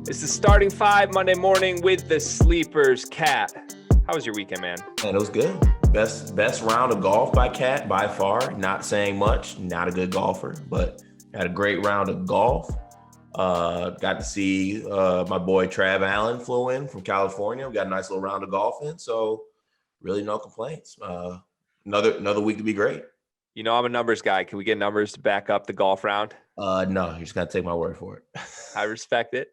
It's the starting five Monday morning with the Sleepers. Cat, how was your weekend, man? And it was good. Best round of golf by Cat by far. Not saying much. Not a good golfer, but had a great round of golf. Got to see my boy Trav Allen flew in from California. We got a nice little round of golf in, so really no complaints. Another week to be great. You know I'm a numbers guy. Can we get numbers to back up the golf round? No, you just gotta take my word for it. I respect it.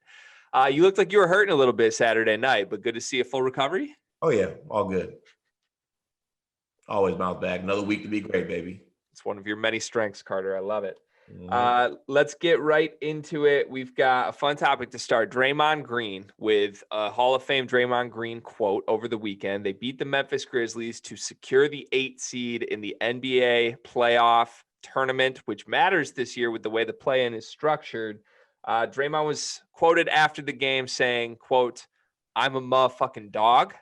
You looked like you were hurting a little bit Saturday night, but good to see a full recovery. Oh yeah, all good. Always bounce back. Another week to be great, baby. It's one of your many strengths, Carter. I love it. Mm-hmm. Let's get right into it. We've got a fun topic to start. Draymond Green with a Hall of Fame Draymond Green quote over the weekend. They beat the Memphis Grizzlies to secure the 8th seed in the NBA playoff tournament, which matters this year with the way the play-in is structured. Draymond was quoted after the game saying, quote, "I'm a motherfucking dog."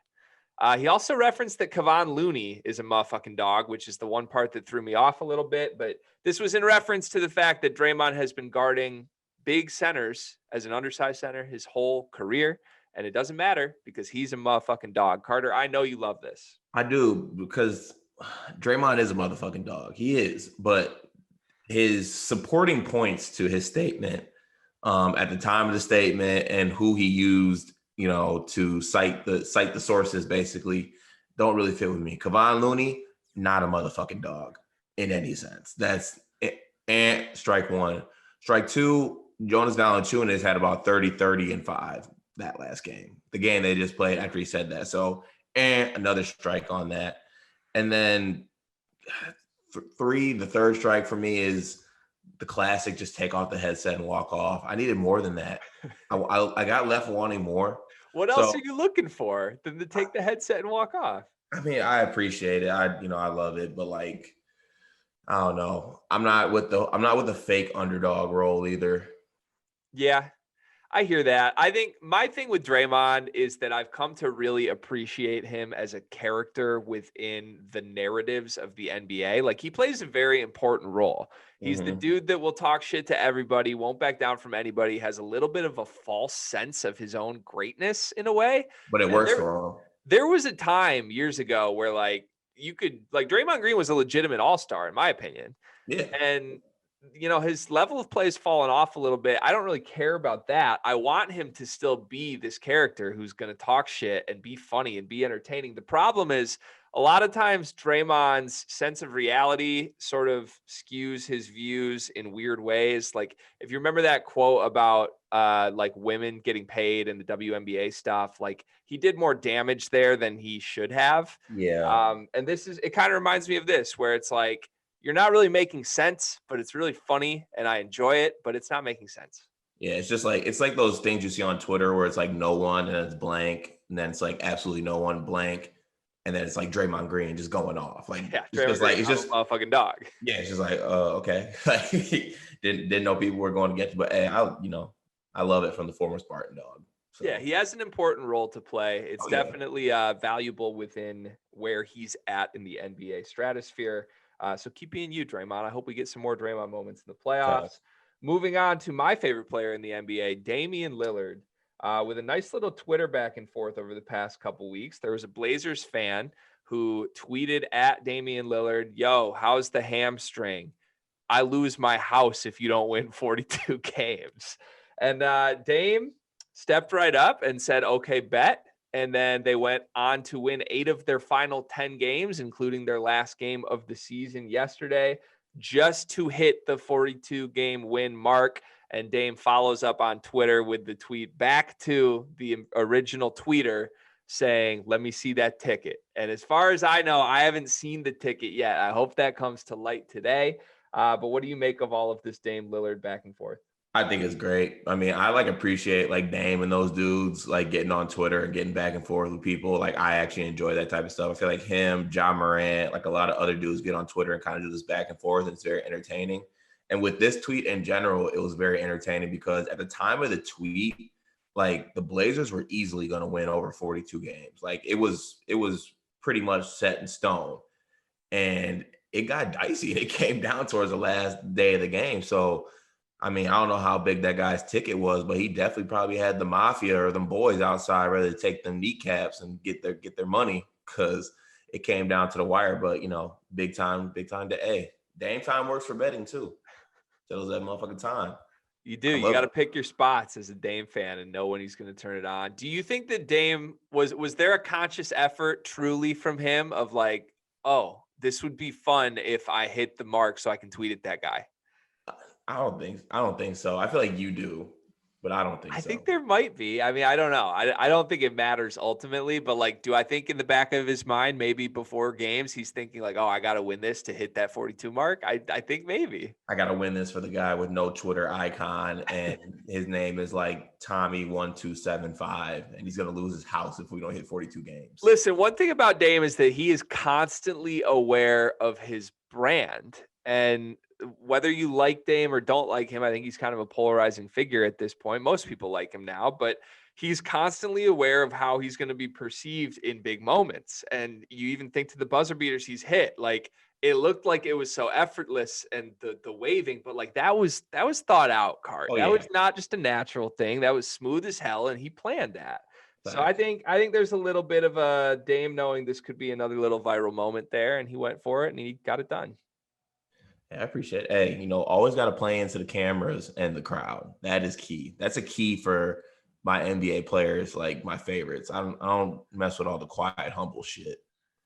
He also referenced that Kevon Looney is a motherfucking dog, which is the one part that threw me off a little bit. But this was in reference to the fact that Draymond has been guarding big centers as an undersized center his whole career. And it doesn't matter because he's a motherfucking dog. Carter, I know you love this. I do, because Draymond is a motherfucking dog. He is, but his supporting points to his statement at the time of the statement and who he used, to cite the sources basically don't really fit with me. Kevon Looney, not a motherfucking dog in any sense. That's it. And strike one. Strike two, Jonas Valanciunas had about 30 and 5 that last game. The game they just played after he said that. So, and another strike on that. And then the third strike for me is the classic, just take off the headset and walk off. I needed more than that. I got left wanting more. What else are you looking for than to take the headset and walk off? I mean, I appreciate it. I love it, but like, I don't know. I'm not with the fake underdog role either. Yeah, I hear that. I think my thing with Draymond is that I've come to really appreciate him as a character within the narratives of the NBA. Like, he plays a very important role. He's the dude that will talk shit to everybody, won't back down from anybody, has a little bit of a false sense of his own greatness in a way. But it works for him. There was a time years ago where Draymond Green was a legitimate all-star in my opinion. Yeah. And his level of play has fallen off a little bit. I don't really care about that. I want him to still be this character who's going to talk shit and be funny and be entertaining. The problem is a lot of times Draymond's sense of reality sort of skews his views in weird ways. Like, if you remember that quote about women getting paid and the WNBA stuff, like, he did more damage there than he should have. Yeah. And it kind of reminds me of this, where it's like, you're not really making sense, but it's really funny and I enjoy it, but it's not making sense. Yeah, it's like those things you see on Twitter where it's like no one and it's blank, and then it's like absolutely no one blank, and then it's like Draymond Green just going off. Like, yeah, it's just a motherfucking dog. Yeah, it's just like, okay. Like, didn't know people were going to get you, but hey, I love it from the former Spartan dog. So. Yeah, he has an important role to play. It's definitely valuable within where he's at in the NBA stratosphere. So keep being you, Draymond. I hope we get some more Draymond moments in the playoffs. Okay. Moving on to my favorite player in the NBA, Damian Lillard, with a nice little Twitter back and forth over the past couple weeks. There was a Blazers fan who tweeted at Damian Lillard, "Yo, how's the hamstring? I lose my house if you don't win 42 games." And Dame stepped right up and said, "Okay, bet." And then they went on to win 8 of their final 10 games, including their last game of the season yesterday, just to hit the 42-game win mark. And Dame follows up on Twitter with the tweet back to the original tweeter saying, "Let me see that ticket." And as far as I know, I haven't seen the ticket yet. I hope that comes to light today. But what do you make of all of this Dame Lillard back and forth? I think it's great. I mean, I appreciate Dame and those dudes getting on Twitter and getting back and forth with people. I actually enjoy that type of stuff. I feel like him, Ja Morant, a lot of other dudes get on Twitter and kind of do this back and forth, and it's very entertaining. And with this tweet in general, it was very entertaining because at the time of the tweet, the Blazers were easily going to win over 42 games. It was pretty much set in stone. And it got dicey. It came down towards the last day of the game. So I mean, I don't know how big that guy's ticket was, but he definitely probably had the mafia or them boys outside ready to take them kneecaps and get their money because it came down to the wire. But big time to A. Dame time works for betting too. Tells that motherfucking time. You do. You got to pick your spots as a Dame fan and know when he's going to turn it on. Do you think that Dame was there a conscious effort truly from him of like, oh, this would be fun if I hit the mark so I can tweet at that guy? I don't think so. I feel like you do, but I don't think so. I think there might be. I mean, I don't know. I don't think it matters ultimately, but like, do I think in the back of his mind, maybe before games, he's thinking like, oh, I got to win this to hit that 42 mark? I think maybe. I got to win this for the guy with no Twitter icon, and his name is like Tommy1275, and he's going to lose his house if we don't hit 42 games. Listen, one thing about Dame is that he is constantly aware of his brand, and whether you like Dame or don't like him, I think he's kind of a polarizing figure at this point. Most people like him now, but he's constantly aware of how he's going to be perceived in big moments. And you even think to the buzzer beaters he's hit, like it looked like it was so effortless and the waving, but like that was thought out, Cart. That was not just a natural thing. That was smooth as hell, and he planned that. Thanks. So I think there's a little bit of a Dame knowing this could be another little viral moment there, and he went for it and he got it done. I appreciate it. Hey, always got to play into the cameras and the crowd. That is key. That's a key for my NBA players, like my favorites. I don't mess with all the quiet, humble shit.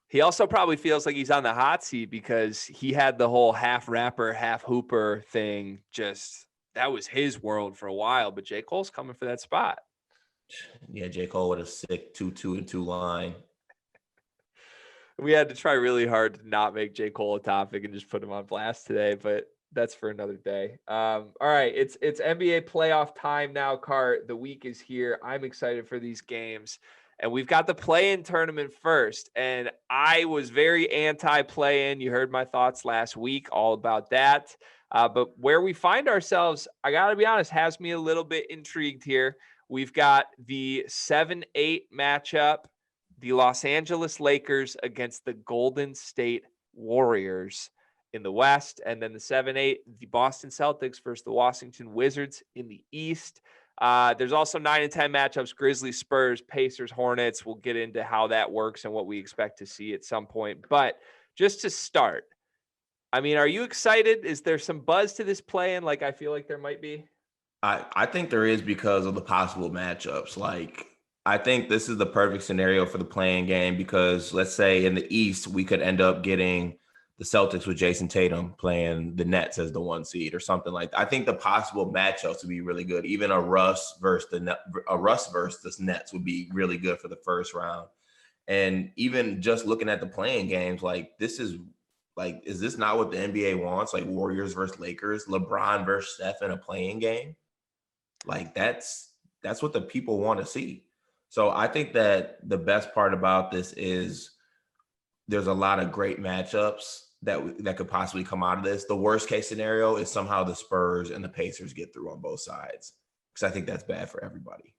He also probably feels like he's on the hot seat because he had the whole half rapper, half hooper thing. Just that was his world for a while, but J. Cole's coming for that spot. Yeah, J. Cole with a sick 2-2-2 line. We had to try really hard to not make J. Cole a topic and just put him on blast today, but that's for another day. All right, it's NBA playoff time now, Cart. The week is here. I'm excited for these games. And we've got the play-in tournament first. And I was very anti-play-in. You heard my thoughts last week all about that. But where we find ourselves, I got to be honest, has me a little bit intrigued here. We've got the 7-8 matchup. The Los Angeles Lakers against the Golden State Warriors in the West. And then the 7-8, the Boston Celtics versus the Washington Wizards in the East. There's also 9 and 10 matchups, Grizzlies, Spurs, Pacers, Hornets. We'll get into how that works and what we expect to see at some point. But just to start, I mean, are you excited? Is there some buzz to this play-in like I feel like there might be? I think there is because of the possible matchups. Like, I think this is the perfect scenario for the play-in game because let's say in the East, we could end up getting the Celtics with Jason Tatum playing the Nets as the 1 seed or something like that. I think the possible matchups would be really good. Even a Russ versus the Nets would be really good for the first round. And even just looking at the play-in games, like this is like, is this not what the NBA wants? Like Warriors versus Lakers, LeBron versus Steph in a play-in game? Like that's what the people want to see. So I think that the best part about this is there's a lot of great matchups that could possibly come out of this. The worst case scenario is somehow the Spurs and the Pacers get through on both sides because I think that's bad for everybody.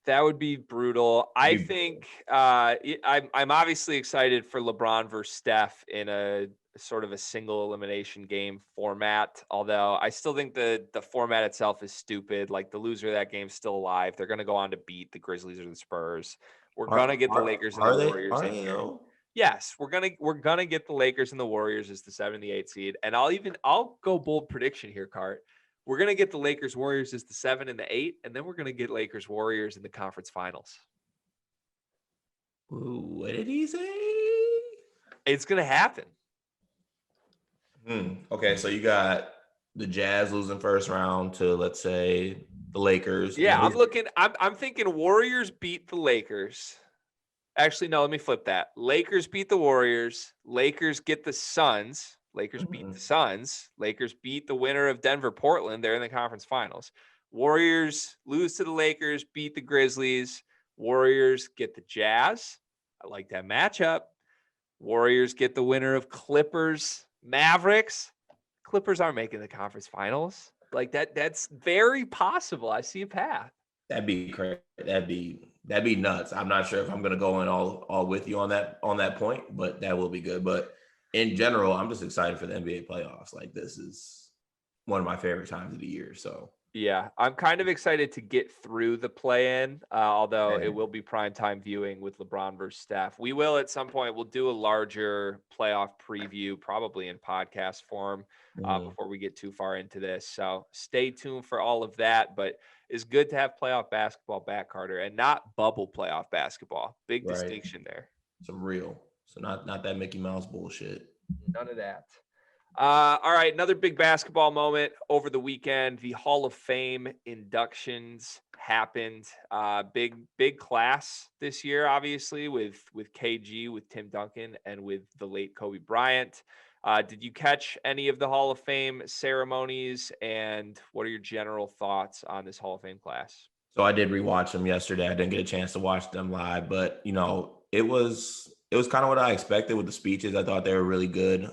That would be brutal. I think I'm obviously excited for LeBron versus Steph in a sort of a single elimination game format, although I still think the format itself is stupid. Like the loser of that game's still alive. They're going to go on to beat the Grizzlies or the Spurs. We're going to get the Lakers and the Warriors in here. Yes, we're gonna get the Lakers and the Warriors as the 7 and the 8 seed. And I'll go bold prediction here, Cart. We're gonna get the Lakers Warriors as the 7 and the 8, and then we're gonna get Lakers Warriors in the conference finals. Ooh, what did he say? It's gonna happen. Okay, so you got the Jazz losing first round to, let's say, the Lakers. Yeah, I'm thinking Warriors beat the Lakers. Actually, no, let me flip that. Lakers beat the Warriors. Lakers get the Suns. Lakers beat the Suns. Lakers beat the winner of Denver-Portland. They're in the conference finals. Warriors lose to the Lakers, beat the Grizzlies. Warriors get the Jazz. I like that matchup. Warriors get the winner of Clippers, Mavericks. Clippers aren't making the conference finals. Like that's very possible. I see a path. That'd be crazy. That'd be nuts. I'm not sure if I'm gonna go in all with you on that point, but that will be good. But in general, I'm just excited for the NBA playoffs. Like this is one of my favorite times of the year. So yeah, I'm kind of excited to get through the play-in, although it man, will be primetime viewing with LeBron versus Steph. We will at some point, we'll do a larger playoff preview, probably in podcast form, before we get too far into this. So stay tuned for all of that. But it's good to have playoff basketball back, Carter, and not bubble playoff basketball. Big right, distinction there. some real. So not that Mickey Mouse bullshit. None of that. All right, another big basketball moment over the weekend. The Hall of Fame inductions happened. Big class this year, obviously, with KG, with Tim Duncan, and with the late Kobe Bryant. Did you catch any of the Hall of Fame ceremonies? And what are your general thoughts on this Hall of Fame class? So I did rewatch them yesterday. I didn't get a chance to watch them live, but it was kind of what I expected with the speeches. I thought they were really good.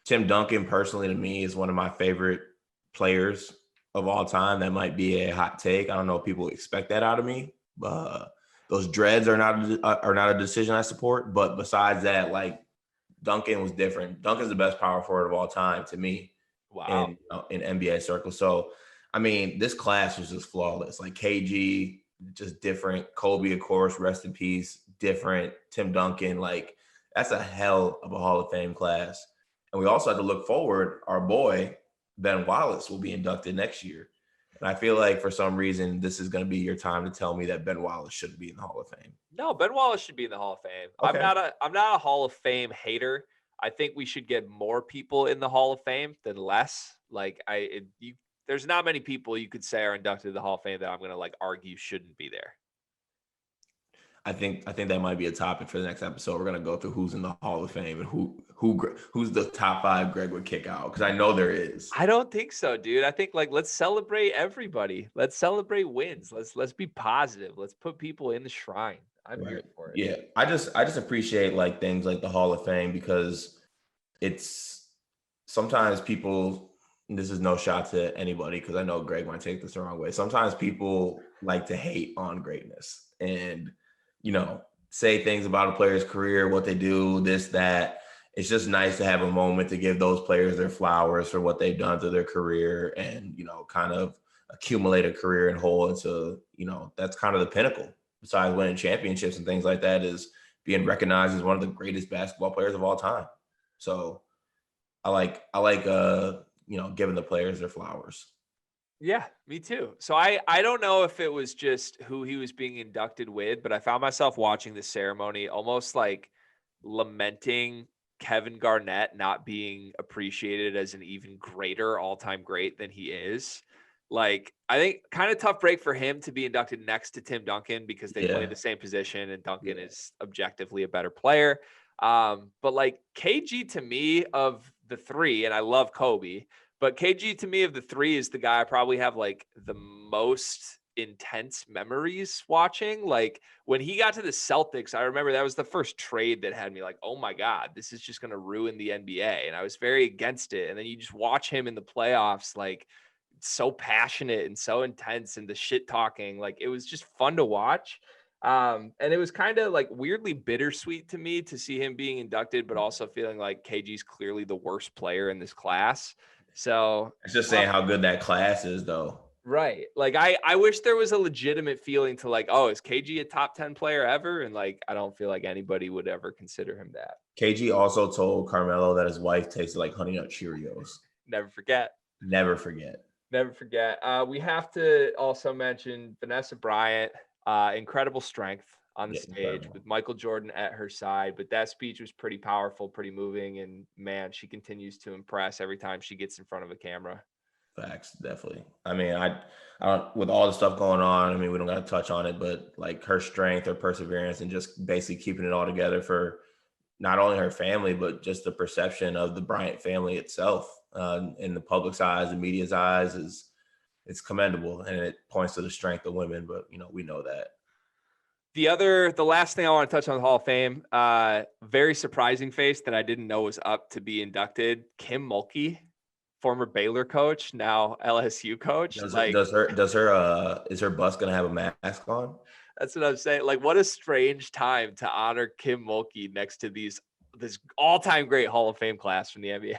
Tim Duncan, personally, to me, is one of my favorite players of all time. That might be a hot take. I don't know if people expect that out of me. Those dreads are not a decision I support. But besides that, like, Duncan was different. Duncan's the best power forward of all time to me. Wow. In NBA circles. So, I mean, this class was just flawless. Like KG, just different. Kobe, of course, rest in peace. Different. Tim Duncan, like, that's a hell of a Hall of Fame class. And we also had to look forward. Our boy, Ben Wallace, will be inducted next year. And I feel like for some reason, this is going to be your time to tell me that Ben Wallace shouldn't be in the Hall of Fame. No, Ben Wallace should be in the Hall of Fame. Okay. I'm not a Hall of Fame hater. I think we should get more people in the Hall of Fame than less. Like there's not many people you could say are inducted to the Hall of Fame that I'm going to like argue shouldn't be there. I think that might be a topic for the next episode. We're gonna go through who's in the Hall of Fame and who's the top 5 Greg would kick out, because I know there is. I don't think so, dude. I think like let's celebrate everybody. Let's celebrate wins. Let's be positive. Let's put people in the shrine. I'm here for it. Yeah, I just appreciate like things like the Hall of Fame, because it's sometimes people. This is no shot to anybody, because I know Greg might take this the wrong way. Sometimes people like to hate on greatness and say things about a player's career, what they do, this, that. It's just nice to have a moment to give those players their flowers for what they've done through their career, and, kind of accumulate a career and whole into, that's kind of the pinnacle, besides winning championships and things like that, is being recognized as one of the greatest basketball players of all time. So I like giving the players their flowers. Yeah, me too. So I don't know if it was just who he was being inducted with, but I found myself watching the ceremony almost like lamenting Kevin Garnett not being appreciated as an even greater all-time great than he is. Like, I think kind of tough break for him to be inducted next to Tim Duncan, because they play the same position and Duncan is objectively a better player. But like KG to me of the three, and I love Kobe, but KG to me of the three is the guy I probably have like the most intense memories watching. Like when he got to the Celtics, I remember that was the first trade that had me like, oh my God, this is just going to ruin the NBA. And I was very against it. And then you just watch him in the playoffs, like so passionate and so intense, and the shit talking, like it was just fun to watch. And it was kind of like weirdly bittersweet to me to see him being inducted, but also feeling like KG's clearly the worst player in this class. So it's just saying how good that class is, though. Right. Like I wish there was a legitimate feeling to like, oh, is KG a top 10 player ever? And like, I don't feel like anybody would ever consider him that. KG also told Carmelo that his wife tasted like Honey Nut Cheerios. Never forget. Never forget. Never forget. We have to also mention Vanessa Bryant, incredible strength on the stage, incredible, with Michael Jordan at her side. But that speech was pretty powerful, pretty moving. And man, she continues to impress every time she gets in front of a camera. Facts, definitely. I mean, I don't, with all the stuff going on, I mean, we don't got to touch on it, but like her strength, her perseverance, and just basically keeping it all together for not only her family, but just the perception of the Bryant family itself in the public's eyes, the media's eyes, it's commendable, and it points to the strength of women. But we know that. The last thing I want to touch on the Hall of Fame, very surprising face that I didn't know was up to be inducted. Kim Mulkey, former Baylor coach, now LSU coach. Is her bus gonna have a mask on? That's what I'm saying. Like, what a strange time to honor Kim Mulkey next to this all-time great Hall of Fame class from the NBA.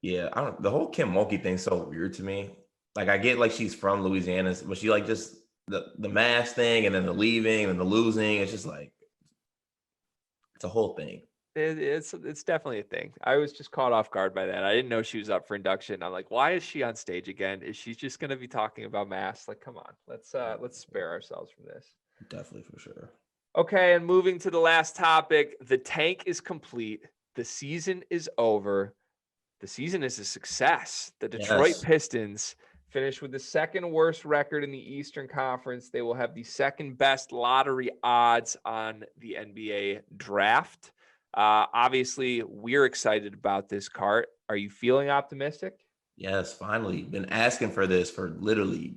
Yeah, the whole Kim Mulkey thing's so weird to me. Like, I get like she's from Louisiana, but she like just the mask thing and then the leaving and the losing. It's just like it's a whole thing. It's definitely a thing. I was just caught off guard by that. I didn't know she was up for induction. I'm like, why is she on stage again? Is she just going to be talking about masks? Like, come on, let's spare ourselves from this. Definitely, for sure. Okay, and moving to the last topic, the tank is complete. The season is over. The season is a success. The Detroit Pistons finished with the second worst record in the Eastern Conference. They will have the second best lottery odds on the NBA draft. Obviously, we're excited about this, Cart. Are you feeling optimistic? Yes, finally. Been asking for this for literally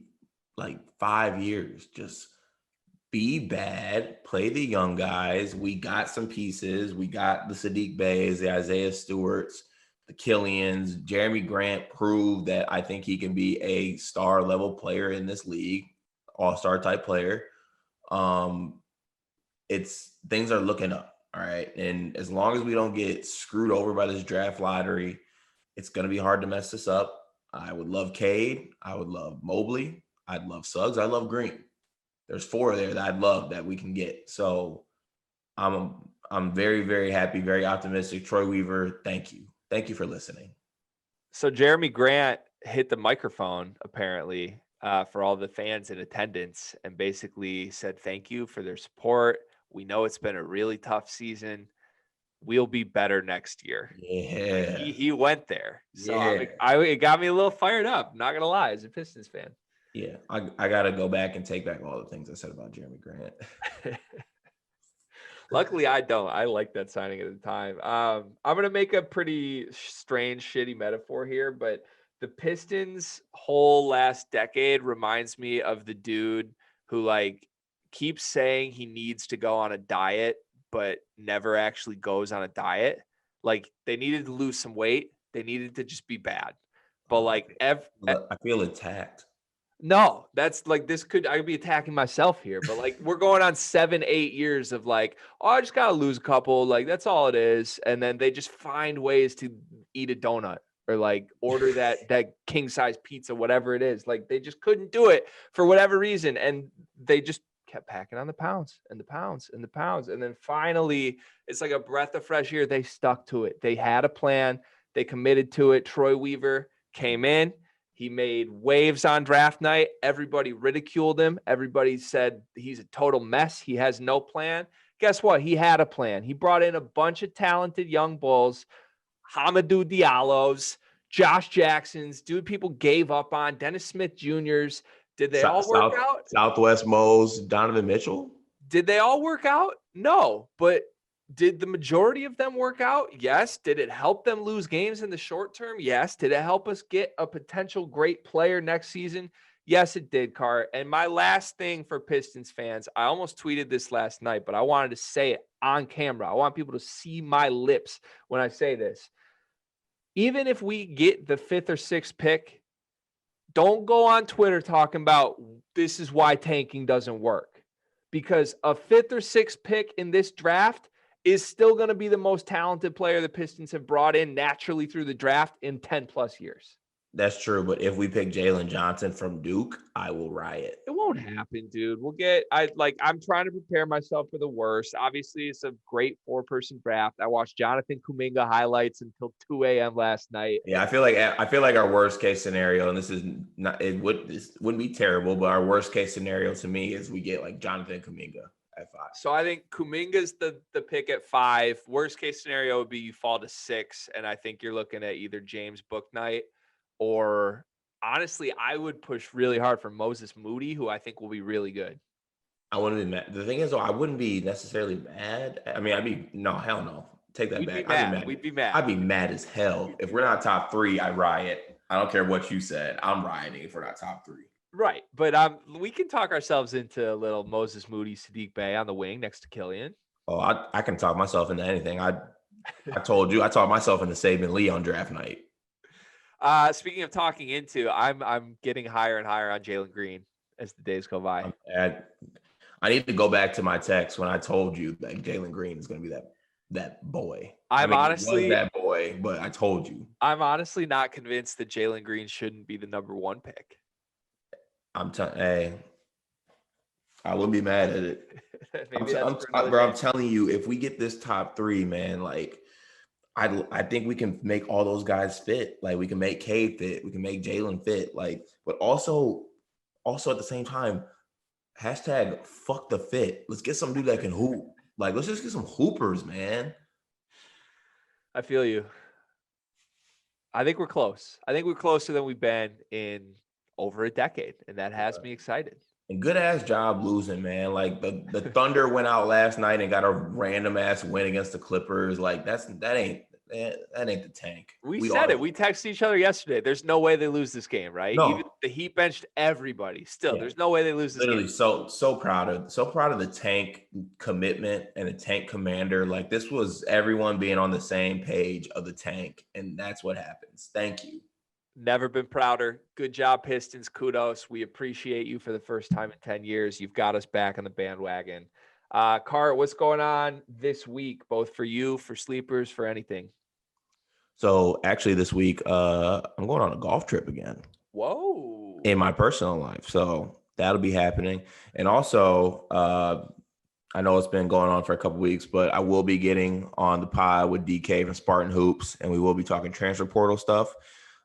like 5 years. Just be bad, play the young guys. We got some pieces. We got the Sadiq Beys, the Isaiah Stewarts, the Killians. Jeremy Grant proved that I think he can be a star level player in this league, all-star type player. It's things are looking up. All right. And as long as we don't get screwed over by this draft lottery, it's going to be hard to mess this up. I would love Cade. I would love Mobley. I'd love Suggs. I love Green. There's 4 there that I'd love that we can get. So I'm very, very happy, very optimistic. Troy Weaver, thank you. Thank you for listening. So Jeremy Grant hit the microphone apparently for all the fans in attendance and basically said thank you for their support. We know it's been a really tough season. We'll be better next year. Yeah. He went there. So yeah. it got me a little fired up. Not going to lie, as a Pistons fan. Yeah. I got to go back and take back all the things I said about Jeremy Grant. Luckily, I don't. I like that signing at the time. I'm going to make a pretty strange, shitty metaphor here, but the Pistons' whole last decade reminds me of the dude who like keeps saying he needs to go on a diet, but never actually goes on a diet. Like they needed to lose some weight. They needed to just be bad. But like I feel attacked. no, that's like I could be attacking myself here, but like we're going on 7-8 years of like, oh, I just gotta lose a couple, like that's all it is. And then they just find ways to eat a donut or like order that king size pizza, whatever it is. Like they just couldn't do it for whatever reason. And they just kept packing on the pounds and the pounds and the pounds. And then finally, it's like a breath of fresh air. They stuck to it. They had a plan, they committed to it. Troy Weaver came in. He made waves on draft night. Everybody ridiculed him. Everybody said he's a total mess. He has no plan. Guess what? He had a plan. He brought in a bunch of talented young bulls, Hamidou Diallo's, Josh Jackson's, dude people gave up on, Dennis Smith Jr.'s. Did they all work out? Southwest Mo's, Donovan Mitchell? Did they all work out? No, but did the majority of them work out? Yes. Did it help them lose games in the short term? Yes. Did it help us get a potential great player next season? Yes, it did, Car. And my last thing for Pistons fans, I almost tweeted this last night, but I wanted to say it on camera. I want people to see my lips when I say this. Even if we get the 5th or 6th pick, don't go on Twitter talking about this is why tanking doesn't work. Because a 5th or 6th pick in this draft is still going to be the most talented player the Pistons have brought in naturally through the draft in 10 plus years. That's true. But if we pick Jalen Johnson from Duke, I will riot. It won't happen, dude. I'm trying to prepare myself for the worst. Obviously, it's a great 4-person draft. I watched Jonathan Kuminga highlights until 2 a.m. last night. Yeah, I feel like our worst case scenario, and this wouldn't be terrible, but our worst case scenario to me is we get like Jonathan Kuminga at 5. So I think Kuminga's the pick at 5. Worst case scenario would be you fall to 6, and I think you're looking at either James Bouknight or honestly, I would push really hard for Moses Moody, who I think will be really good. I wouldn't be mad. The thing is, though, I wouldn't be necessarily mad. I mean, hell no. Take that back. We'd be mad. I'd be mad as hell. If we're not top 3, I riot. I don't care what you said. I'm rioting if we're not top 3. Right. But we can talk ourselves into a little Moses Moody, Sadiq Bey on the wing next to Killian. Oh, I can talk myself into anything. I told you, I talked myself into Saban Lee on draft night. Speaking of talking into, I'm getting higher and higher on Jalen Green as the days go by. I need to go back to my text when I told you that Jalen Green is going to be that boy. He was that boy, but I told you. I'm honestly not convinced that Jalen Green shouldn't be the number 1 pick. Hey, I wouldn't be mad at it. I'm telling you, if we get this top 3, man, like I think we can make all those guys fit. Like we can make Cade fit, we can make Jalen fit. Like, but also at the same time, hashtag fuck the fit. Let's get some dude that can hoop. Like, let's just get some hoopers, man. I feel you. I think we're close. I think we're closer than we've been in over a decade, and that has me excited. And good ass job losing, man. Like the Thunder went out last night and got a random ass win against the Clippers. Like that ain't the tank. We said it. We texted each other yesterday. There's no way they lose this game, right? No. Even the Heat benched everybody. Still, there's no way they lose this game. So proud of the tank commitment and the tank commander. Like this was everyone being on the same page of the tank, and that's what happens. Thank you. Never been prouder. Good job, Pistons. Kudos. We appreciate you for the first time in 10 years. You've got us back on the bandwagon. Cart, what's going on this week, both for you, for sleepers, for anything? So actually this week, I'm going on a golf trip again. Whoa. In my personal life. So that'll be happening. And also, I know it's been going on for a couple weeks, but I will be getting on the pod with DK from Spartan Hoops, and we will be talking transfer portal stuff.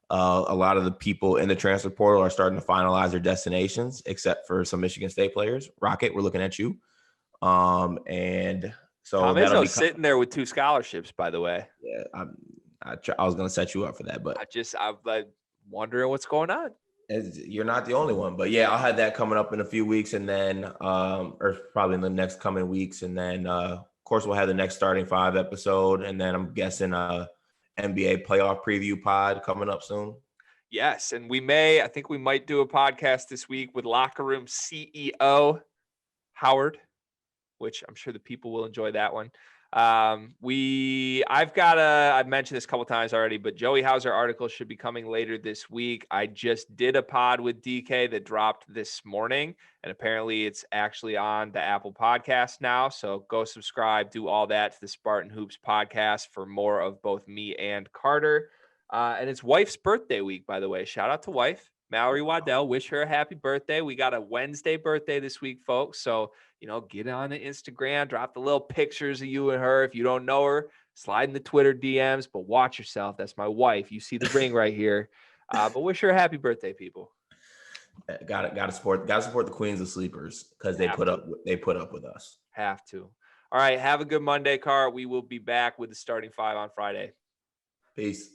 A lot of the people in the transfer portal are starting to finalize their destinations, except for some Michigan State players. Rocket, we're looking at you. And so Tom Izzo's sitting there with 2 scholarships, by the way. Yeah, I was going to set you up for that, but I'm like wondering what's going on. You're not the only one, but yeah, I'll have that coming up in a few weeks, and then, or probably in the next coming weeks, and then, of course, we'll have the next starting 5 episode, and then I'm guessing NBA playoff preview pod coming up soon. Yes, and I think we might do a podcast this week with Locker Room CEO Howard, which I'm sure the people will enjoy that one. I've mentioned this a couple times already, but Joey Hauser article should be coming later this week. I just did a pod with DK that dropped this morning, and apparently it's actually on the Apple podcast now. So go subscribe, do all that to the Spartan Hoops podcast for more of both me and Carter. And it's wife's birthday week, by the way. Shout out to wife, Mallory Waddell. Wish her a happy birthday. We got a Wednesday birthday this week, folks. So, get on the Instagram, drop the little pictures of you and her. If you don't know her, slide in the Twitter DMs, but watch yourself. That's my wife. You see the ring right here. But wish her a happy birthday, people. Got to support the Queens of Sleepers because they put up with us. Have to. All right. Have a good Monday, Car. We will be back with the starting 5 on Friday. Peace.